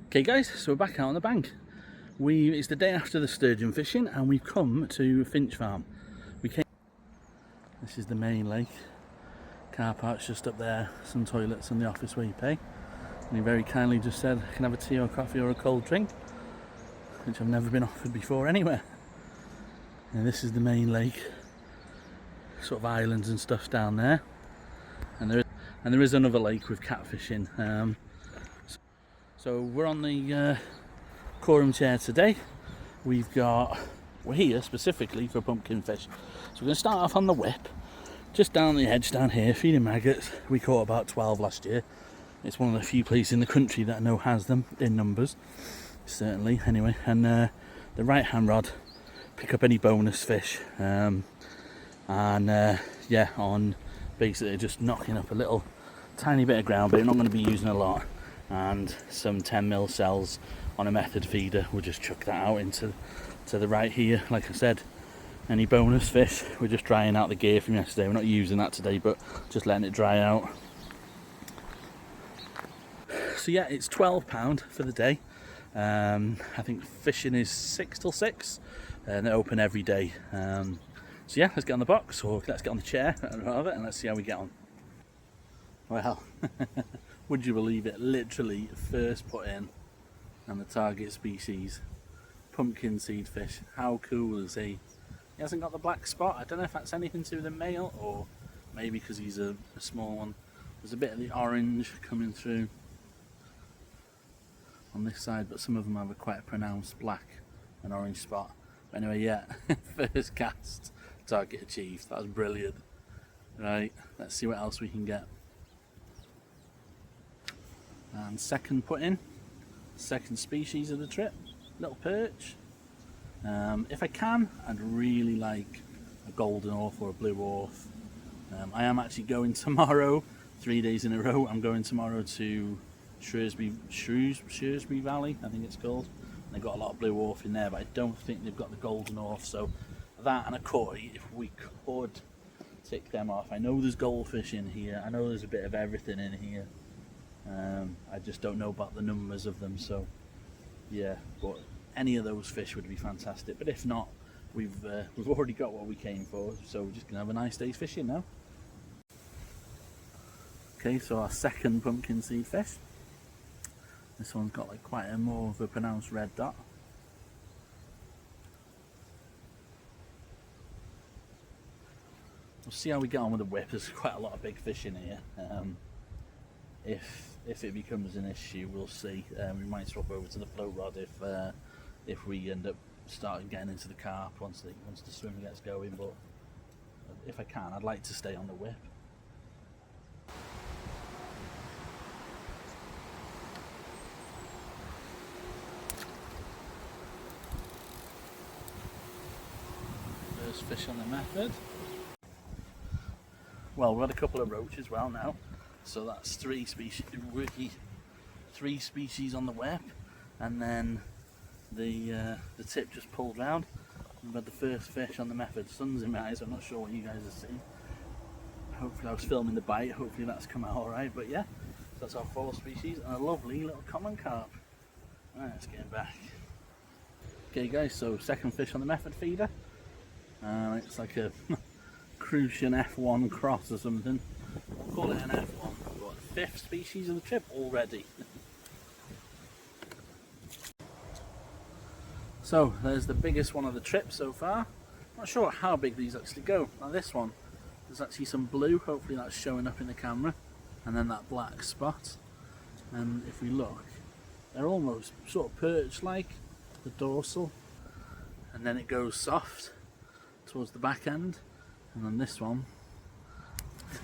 Okay guys, so we're back out on the bank. It's the day after the sturgeon fishing and we've come to Finch farm. This is the main lake. Car park's just up there, some toilets and the office where you pay. And he very kindly just said I can have a tea or coffee or a cold drink, which I've never been offered before anywhere. And this is the main lake, sort of islands and stuff down there. And there is another lake with catfishing. So we're on the quorum chair today. We're here specifically for pumpkin fish. So we're going to start off on the whip, just down the edge down here, feeding maggots. We caught about 12 last year. It's one of the few places in the country that I know has them in numbers, certainly. Anyway, and the right hand rod, pick up any bonus fish, yeah, on basically just knocking up a little tiny bit of ground, but you're not going to be using a lot. And some 10mm cells on a method feeder. We'll just chuck that out into the right here. Like I said, any bonus fish, we're just drying out the gear from yesterday. We're not using that today, but just letting it dry out. So yeah, it's £12 for the day. I think fishing is 6 till 6 and they're open every day. So yeah, let's get on the box, or let's get on the chair rather, and let's see how we get on. Well, would you believe it, literally first put in and the target species, pumpkin seed fish. How cool is he? He hasn't got the black spot. I don't know if that's anything to do with the male, or maybe because he's a small one. There's a bit of the orange coming through on this side, but some of them have quite a pronounced black and orange spot. But anyway, yeah, first cast, target achieved. That was brilliant. Right, let's see what else we can get. And second put in, second species of the trip, little perch. If I can, I'd really like a golden orth or a blue orth. I am actually going tomorrow, 3 days in a row. I'm going tomorrow to Shrewsbury Valley, I think it's called. They've got a lot of blue orth in there, but I don't think they've got the golden orth. So that and a koi, if we could tick them off. I know there's goldfish in here. I know there's a bit of everything in here. I just don't know about the numbers of them, so yeah, but any of those fish would be fantastic. But if not, we've already got what we came for, so we're just gonna have a nice day's fishing now. Okay, so our second pumpkin seed fish. This one's got like quite a more of a pronounced red dot. We'll see how we get on with the whip. There's quite a lot of big fish in here. If it becomes an issue, we'll see. We might swap over to the float rod if we end up starting getting into the carp once the swim gets going. But if I can, I'd like to stay on the whip. First fish on the method. Well, we've had a couple of roach as well now. So that's three species on the whip, and then the tip just pulled round. We've had the first fish on the method. Sun's in my eyes, I'm not sure what you guys have seen. Hopefully I was filming the bite, hopefully that's come out alright, but yeah, so that's our 4 species and a lovely little common carp. Alright, let's get him back. Okay guys, so second fish on the method feeder. It's like a Crucian F1 cross or something. We'll call it an F1, but 5th species of the trip already. So there's the biggest one of the trip so far. Not sure how big these actually go. Now this one, there's actually some blue, hopefully that's showing up in the camera, and then that black spot. And if we look, they're almost sort of perch-like, the dorsal, and then it goes soft towards the back end, and then this one,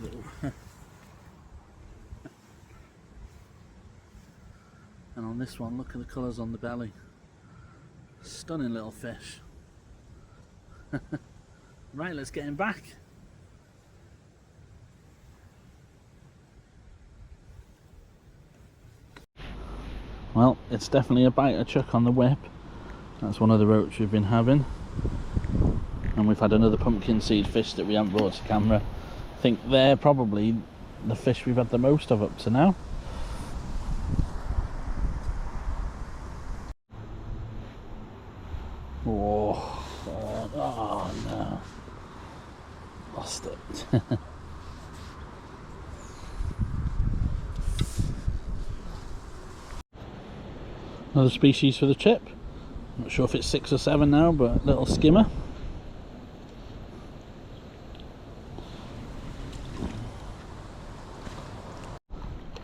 little and on this one, look at the colours on the belly. Stunning little fish. Right, let's get him back. Well, it's definitely a biter chuck on the whip. That's one of the roach we've been having. And we've had another pumpkin seed fish that we haven't brought to camera. I think they're probably the fish we've had the most of up to now. Oh no. Lost it. Another species for the trip. Not sure if it's 6 or 7 now, but little skimmer.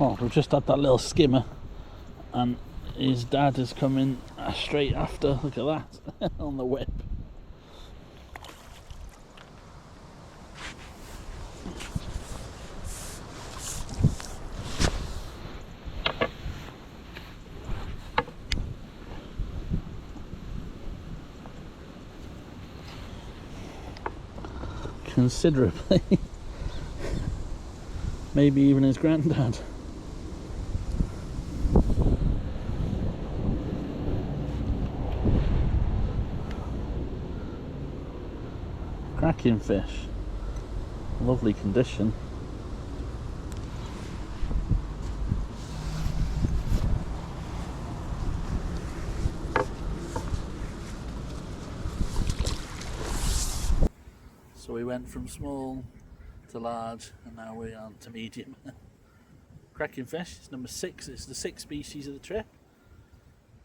Oh, we've just had that little skimmer and his dad has come in straight after. Look at that on the whip. Considerably. Maybe even his granddad. Cracking fish. Lovely condition. So we went from small to large and now we're on to medium. Cracking fish, it's number 6, it's the 6th species of the trip.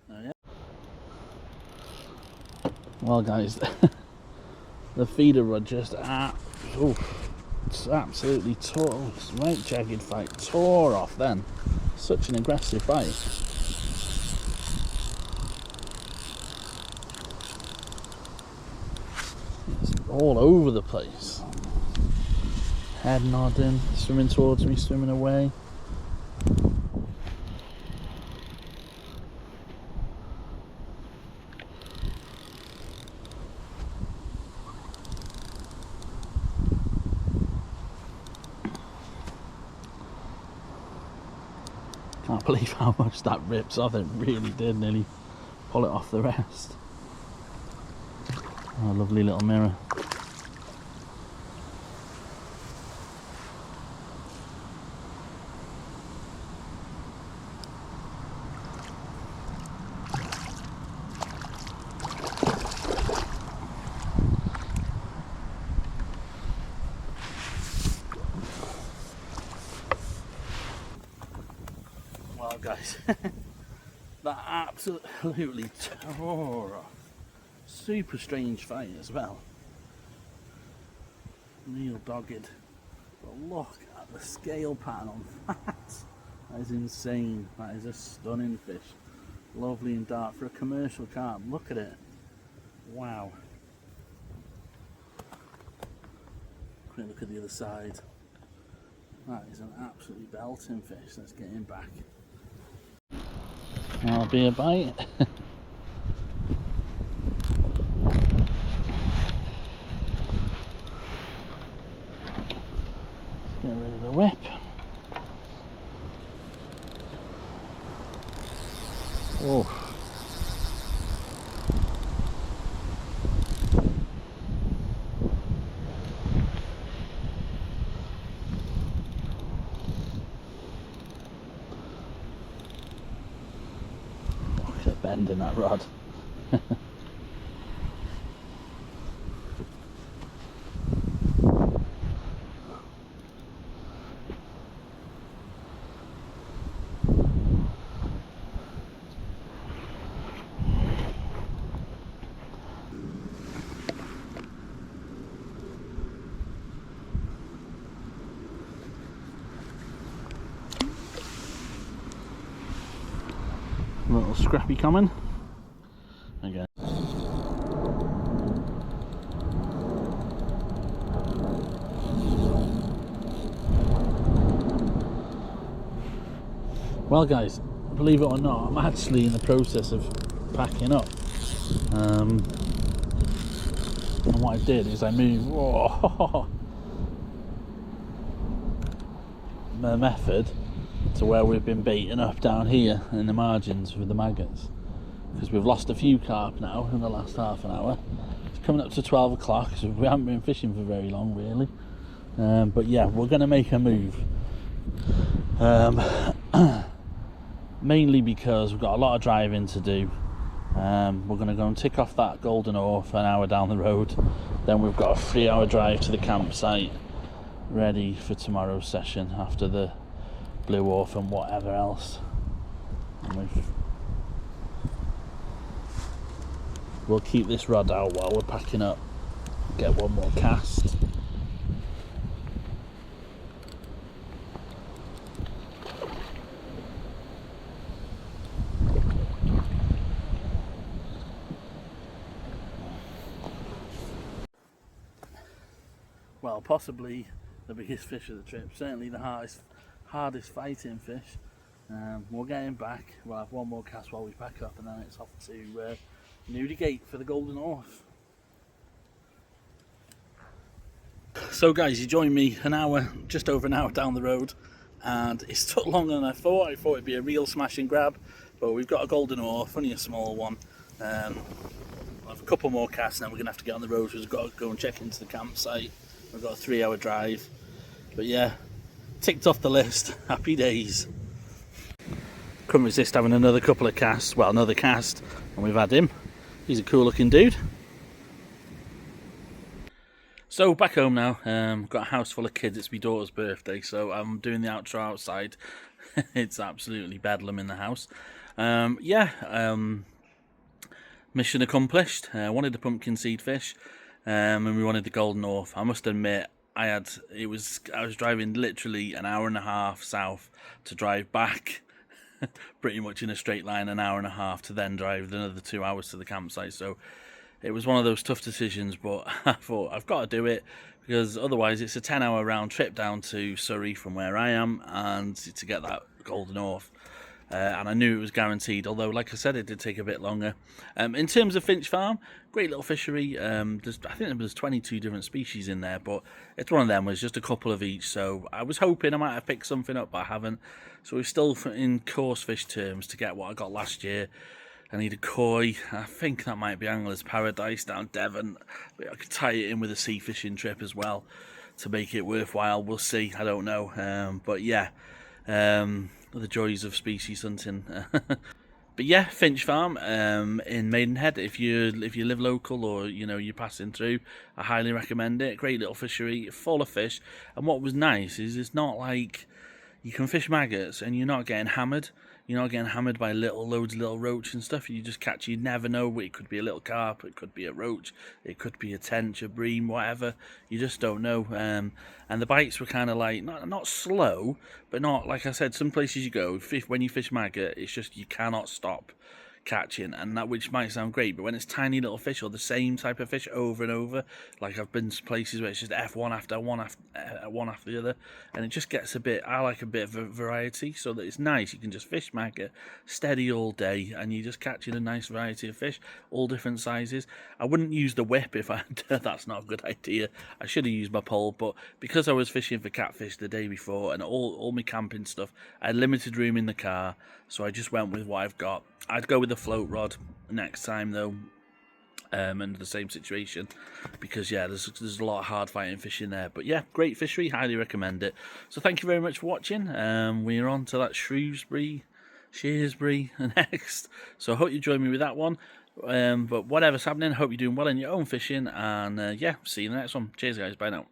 Oh, yeah. Well guys, the feeder rod just it's absolutely tore, it's right jagged fight, tore off then. Such an aggressive bite. It's all over the place. Head nodding, swimming towards me, swimming away. Can't believe how much that rips off. It really did nearly pull it off the rest. Oh, lovely little mirror. Well guys, that absolutely tore off. Super strange fight as well. Real dogged. But look at the scale pattern on that. That is insane. That is a stunning fish. Lovely and dark for a commercial carp. Look at it. Wow. Quick look at the other side. That is an absolutely belting fish. Let's get him back. That'll be a bite. Get rid of the whip. Oh. Look at bending that rod. Little scrappy common. Again. Well guys, believe it or not, I'm actually in the process of packing up. And what I did is I moved the method to where we've been baiting up down here in the margins with the maggots, because we've lost a few carp now in the last half an hour. It's coming up to 12 o'clock, so we haven't been fishing for very long really. But yeah, we're going to make a move. Mainly because we've got a lot of driving to do, We're going to go and tick off that Golden Orf an hour down the road. Then we've got a 3-hour drive to the campsite, ready for tomorrow's session after the Blue Orf and whatever else. And we'll keep this rod out while we're packing up. Get one more cast. Well, possibly the biggest fish of the trip, certainly the hardest fighting fish. We'll get him back, we'll have one more cast while we pack up, and then it's off to Newdigate for the Golden Orf. So guys, you joined me just over an hour down the road, and it's took longer than I thought. I thought it'd be a real smash and grab, but we've got a Golden Orf, only a small one. We'll have a couple more casts, and then we're going to have to get on the road, because we've got to go and check into the campsite. We've got a 3-hour drive, but yeah, ticked off the list. Happy days. Couldn't resist having another couple of casts, well, another cast, and we've had him. He's a cool looking dude. So back home now, got a house full of kids. It's my daughter's birthday, so I'm doing the outro outside. It's absolutely bedlam in the house. Mission accomplished. Wanted the pumpkin seed fish, and we wanted the Golden Orf. I must admit, I was driving literally an hour and a half south to drive back, pretty much in a straight line, an hour and a half to then drive another 2 hours to the campsite. So it was one of those tough decisions, but I thought I've got to do it, because otherwise it's a 10-hour round trip down to Surrey from where I am, and to get that Golden Orf. And I knew it was guaranteed, although, like I said, it did take a bit longer. In terms of Finch Farm, great little fishery. I think there's 22 different species in there, but it's one of them was just a couple of each. So I was hoping I might have picked something up, but I haven't. So we're still in coarse fish terms to get what I got last year. I need a koi. I think that might be Angler's Paradise down Devon. But I could tie it in with a sea fishing trip as well to make it worthwhile. We'll see. I don't know. But yeah. The joys of species hunting. But yeah, Finch Farm in Maidenhead. If you live local, or you're passing through, I highly recommend it. Great little fishery, full of fish. And what was nice is it's not like you can fish maggots and you're not getting hammered. You're not getting hammered by loads of little roach and stuff. You just catch, you never know. It could be a little carp, it could be a roach, it could be a tench, a bream, whatever. You just don't know. And the bites were kind of like, not slow, but not, like I said, some places you go, when you fish maggot, it's just you cannot stop catching, and that, which might sound great, but when it's tiny little fish or the same type of fish over and over, like I've been to places where it's just F1 after one after the other, and it just gets a bit, I like a bit of a variety, so that it's nice. You can just fish maggot steady all day, and you're just catching a nice variety of fish, all different sizes. I wouldn't use the whip if I that's not a good idea. I should have used my pole, but because I was fishing for catfish the day before and all my camping stuff, I had limited room in the car, so I just went with what I've got. I'd go with the float rod next time though, under the same situation, because yeah, there's a lot of hard fighting fish in there. But yeah, great fishery, highly recommend it. So thank you very much for watching. We're on to that Shrewsbury next, so I hope you join me with that one. But whatever's happening, hope you're doing well in your own fishing, and yeah, see you in the next one. Cheers guys, bye now.